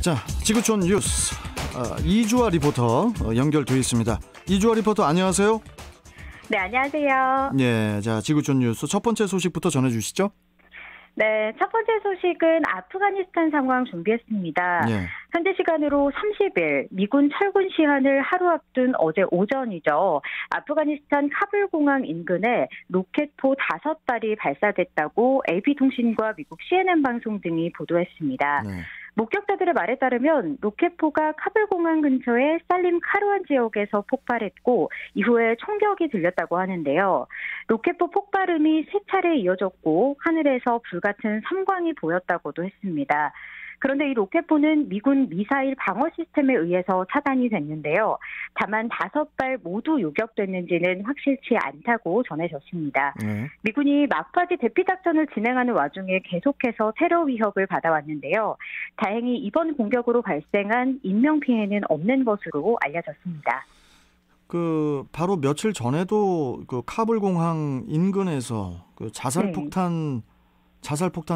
자, 지구촌 뉴스 이주아 리포터 연결돼 있습니다. 이주아 리포터 안녕하세요. 네, 안녕하세요. 예, 자, 지구촌 뉴스 첫 번째 소식부터 전해주시죠. 네, 첫 번째 소식은 아프가니스탄 상황 준비했습니다. 예. 현재 시간으로 30일 미군 철군 시한을 하루 앞둔 어제 오전이죠. 아프가니스탄 카불 공항 인근에 로켓포 5발이 발사됐다고 AP통신과 미국 CNN 방송 등이 보도했습니다. 네. 목격자들의 말에 따르면 로켓포가 카불 공항 근처의 살림 카르완 지역에서 폭발했고 이후에 총격이 들렸다고 하는데요. 로켓포 폭발음이 3차례 이어졌고 하늘에서 불같은 섬광이 보였다고도 했습니다. 그런데 이 로켓포는 미군 미사일 방어 시스템에 의해서 차단이 됐는데요. 다만 5발 모두 요격됐는지는 확실치 않다고 전해졌습니다. 미군이 막바지 대피 작전을 진행하는 와중에 계속해서 테러 위협을 받아왔는데요. 다행히 이번 공격으로 발생한 인명피해는 없는 것으로 알려졌습니다. 바로 며칠 전에도 카불 공항 인근에서 자살폭탄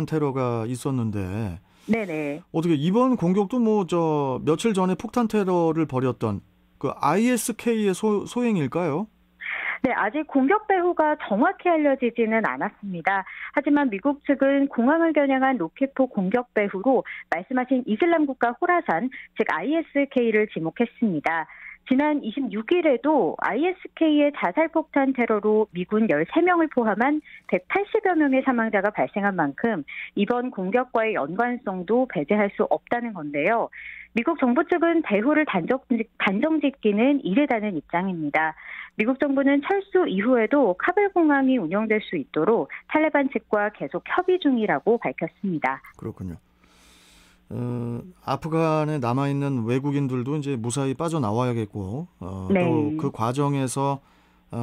테러가 있었는데 네네. 어떻게 이번 공격도 며칠 전에 폭탄 테러를 벌였던 ISK의 소행일까요? 네, 아직 공격 배후가 정확히 알려지지는 않았습니다. 하지만 미국 측은 공항을 겨냥한 로켓포 공격 배후로 말씀하신 이슬람 국가 호라산, 즉 ISK를 지목했습니다. 지난 26일에도 ISK의 자살폭탄 테러로 미군 13명을 포함한 180여 명의 사망자가 발생한 만큼 이번 공격과의 연관성도 배제할 수 없다는 건데요. 미국 정부 측은 배후를 단정짓기는 이르다는 입장입니다. 미국 정부는 철수 이후에도 카불 공항이 운영될 수 있도록 탈레반 측과 계속 협의 중이라고 밝혔습니다. 그렇군요. 아프간에 남아있는 외국인들도 이제 무사히 빠져나와야겠고, 네. 또 그 과정에서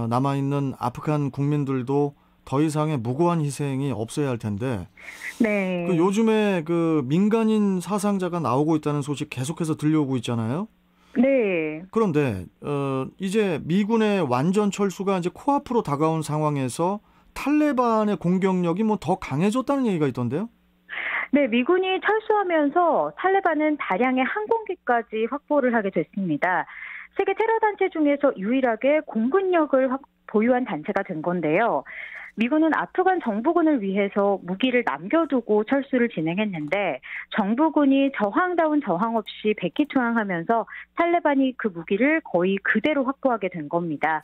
남아있는 아프간 국민들도 더 이상의 무고한 희생이 없어야 할 텐데, 네. 요즘에 민간인 사상자가 나오고 있다는 소식 계속해서 들려오고 있잖아요. 네. 그런데 이제 미군의 완전 철수가 이제 코앞으로 다가온 상황에서 탈레반의 공격력이 더 강해졌다는 얘기가 있던데요. 네, 미군이 철수하면서 탈레반은 다량의 항공기까지 확보를 하게 됐습니다. 세계 테러 단체 중에서 유일하게 공군력을 보유한 단체가 된 건데요. 미군은 아프간 정부군을 위해서 무기를 남겨두고 철수를 진행했는데 정부군이 저항다운 저항 없이 백기투항하면서 탈레반이 그 무기를 거의 그대로 확보하게 된 겁니다.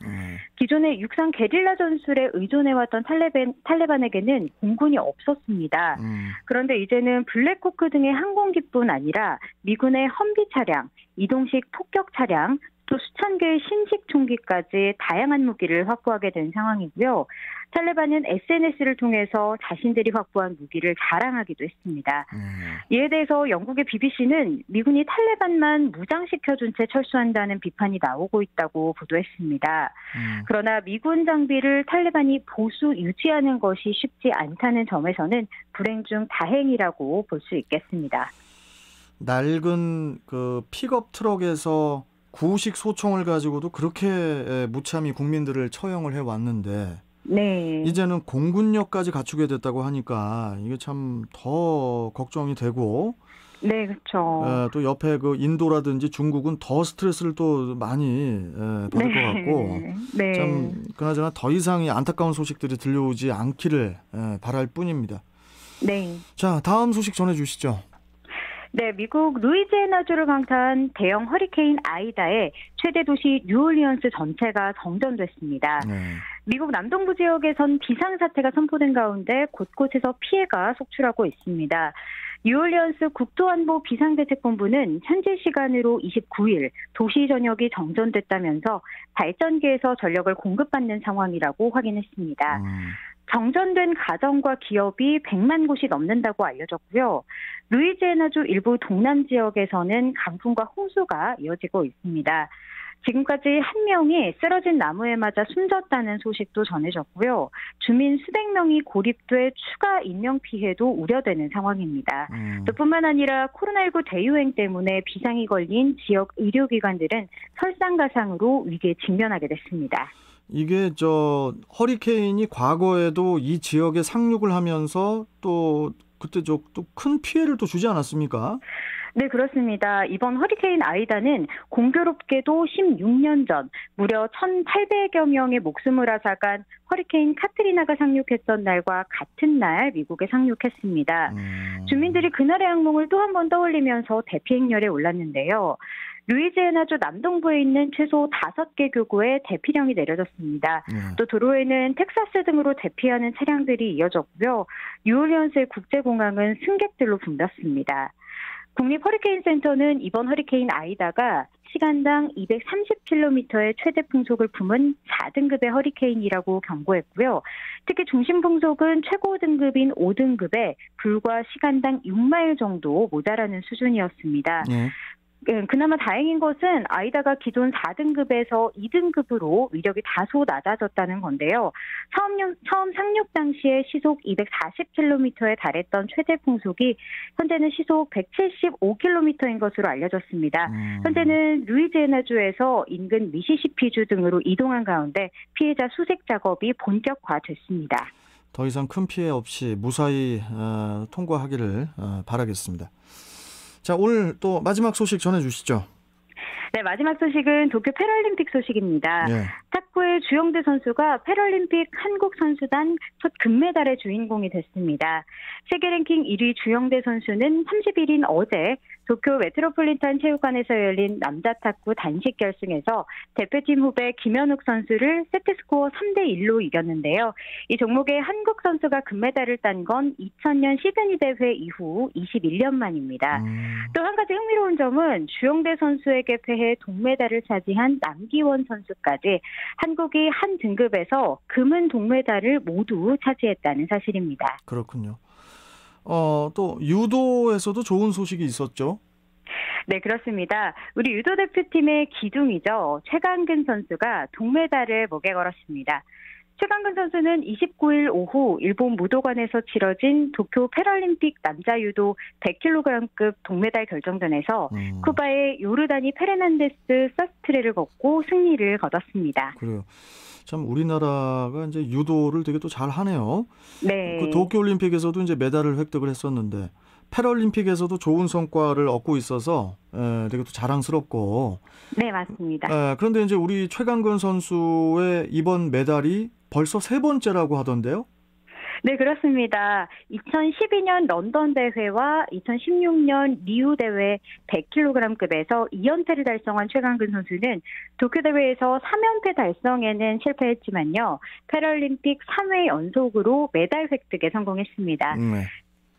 기존의 육상 게릴라 전술에 의존해왔던 탈레반에게는 공군이 없었습니다. 그런데 이제는 블랙호크 등의 항공기뿐 아니라 미군의 험비 차량, 이동식 폭격 차량, 또 수천 개의 신식 총기까지 다양한 무기를 확보하게 된 상황이고요. 탈레반은 SNS를 통해서 자신들이 확보한 무기를 자랑하기도 했습니다. 이에 대해서 영국의 BBC는 미군이 탈레반만 무장시켜준 채 철수한다는 비판이 나오고 있다고 보도했습니다. 그러나 미군 장비를 탈레반이 보수 유지하는 것이 쉽지 않다는 점에서는 불행 중 다행이라고 볼 수 있겠습니다. 낡은 픽업 트럭에서 구식 소총을 가지고도 그렇게 무참히 국민들을 처형을 해왔는데 네. 이제는 공군력까지 갖추게 됐다고 하니까 이게 참 더 걱정이 되고 네, 그렇죠. 또 옆에 인도라든지 중국은 더 스트레스를 또 많이 받을 것 같고 네. 참 그나저나 더 이상의 안타까운 소식들이 들려오지 않기를 바랄 뿐입니다. 네. 자, 다음 소식 전해주시죠. 네, 미국 루이지애나주를 강타한 대형 허리케인 아이다의 최대 도시 뉴올리언스 전체가 정전됐습니다. 미국 남동부 지역에선 비상사태가 선포된 가운데 곳곳에서 피해가 속출하고 있습니다. 뉴올리언스 국토안보 비상대책본부는 현지 시간으로 29일 도시 전역이 정전됐다면서 발전기에서 전력을 공급받는 상황이라고 확인했습니다. 정전된 가정과 기업이 100만 곳이 넘는다고 알려졌고요. 루이지애나주 일부 동남 지역에서는 강풍과 홍수가 이어지고 있습니다. 지금까지 한 명이 쓰러진 나무에 맞아 숨졌다는 소식도 전해졌고요. 주민 수백 명이 고립돼 추가 인명피해도 우려되는 상황입니다. 또 뿐만 아니라 코로나19 대유행 때문에 비상이 걸린 지역 의료기관들은 설상가상으로 위기에 직면하게 됐습니다. 이게 허리케인이 과거에도 이 지역에 상륙을 하면서 또 그때 또 큰 피해를 또 주지 않았습니까? 네, 그렇습니다. 이번 허리케인 아이다는 공교롭게도 16년 전 무려 1,800여 명의 목숨을 앗아간 허리케인 카트리나가 상륙했던 날과 같은 날 미국에 상륙했습니다. 주민들이 그날의 악몽을 또 한 번 떠올리면서 대피 행렬에 올랐는데요. 루이지애나주 남동부에 있는 최소 5개 교구에 대피령이 내려졌습니다. 또 도로에는 텍사스 등으로 대피하는 차량들이 이어졌고요. 뉴올리언스의 국제공항은 승객들로 붐볐습니다. 국립허리케인센터는 이번 허리케인 아이다가 시간당 230km의 최대 풍속을 품은 4등급의 허리케인이라고 경고했고요. 특히 중심 풍속은 최고 등급인 5등급에 불과 시간당 6마일 정도 모자라는 수준이었습니다. 네. 그나마 다행인 것은 아이다가 기존 4등급에서 2등급으로 위력이 다소 낮아졌다는 건데요. 처음 상륙 당시에 시속 240km에 달했던 최대 풍속이 현재는 시속 175km인 것으로 알려졌습니다. 현재는 루이지애나주에서 인근 미시시피주 등으로 이동한 가운데 피해자 수색 작업이 본격화됐습니다. 더 이상 큰 피해 없이 무사히 통과하기를 바라겠습니다. 자, 오늘 또 마지막 소식 전해주시죠. 네, 마지막 소식은 도쿄 패럴림픽 소식입니다. 네. 탁구의 주영대 선수가 패럴림픽 한국 선수단 첫 금메달의 주인공이 됐습니다. 세계 랭킹 1위 주영대 선수는 30일인 어제 도쿄 메트로폴리탄 체육관에서 열린 남자 탁구 단식 결승에서 대표팀 후배 김현욱 선수를 세트스코어 3대1로 이겼는데요. 이 종목에 한국 선수가 금메달을 딴 건 2000년 시드니 대회 이후 21년 만입니다. 또 한 가지 흥미로운 점은 주영대 선수에게 패해 동메달을 차지한 남기원 선수까지 한국이 한 등급에서 금은 동메달을 모두 차지했다는 사실입니다. 그렇군요. 또 유도에서도 좋은 소식이 있었죠? 네, 그렇습니다. 우리 유도 대표팀의 기둥이죠. 최강근 선수가 동메달을 목에 걸었습니다. 최강근 선수는 29일 오후 일본 무도관에서 치러진 도쿄 패럴림픽 남자 유도 100kg급 동메달 결정전에서 쿠바의 요르다니 페르난데스 사스트레를 걷고 승리를 거뒀습니다. 그래요. 참 우리나라가 이제 유도를 되게 또 잘하네요. 네. 그 도쿄올림픽에서도 이제 메달을 획득을 했었는데 패럴림픽에서도 좋은 성과를 얻고 있어서 되게 또 자랑스럽고. 네, 맞습니다. 그런데 이제 우리 최강근 선수의 이번 메달이 벌써 3번째라고 하던데요? 네, 그렇습니다. 2012년 런던 대회와 2016년 리우 대회 100kg급에서 2연패를 달성한 최강근 선수는 도쿄 대회에서 3연패 달성에는 실패했지만요. 패럴림픽 3회 연속으로 메달 획득에 성공했습니다. 네.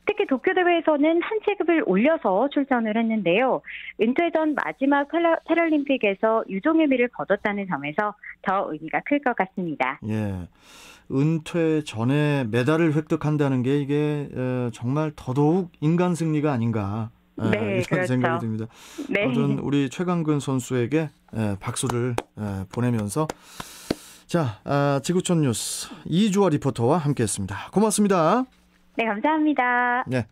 특히 도쿄 대회에서는 한 체급을 올려서 출전을 했는데요. 은퇴 전 마지막 패럴림픽에서 유종의 미를 거뒀다는 점에서 더 의미가 클 것 같습니다. 예, 은퇴 전에 메달을 획득한다는 게 이게 정말 더더욱 인간 승리가 아닌가 네, 이런 그렇죠. 생각이 듭니다. 네. 아무튼 우리 최강근 선수에게 박수를 보내면서 자, 지구촌 뉴스 이주아 리포터와 함께했습니다. 고맙습니다. 네, 감사합니다. 네.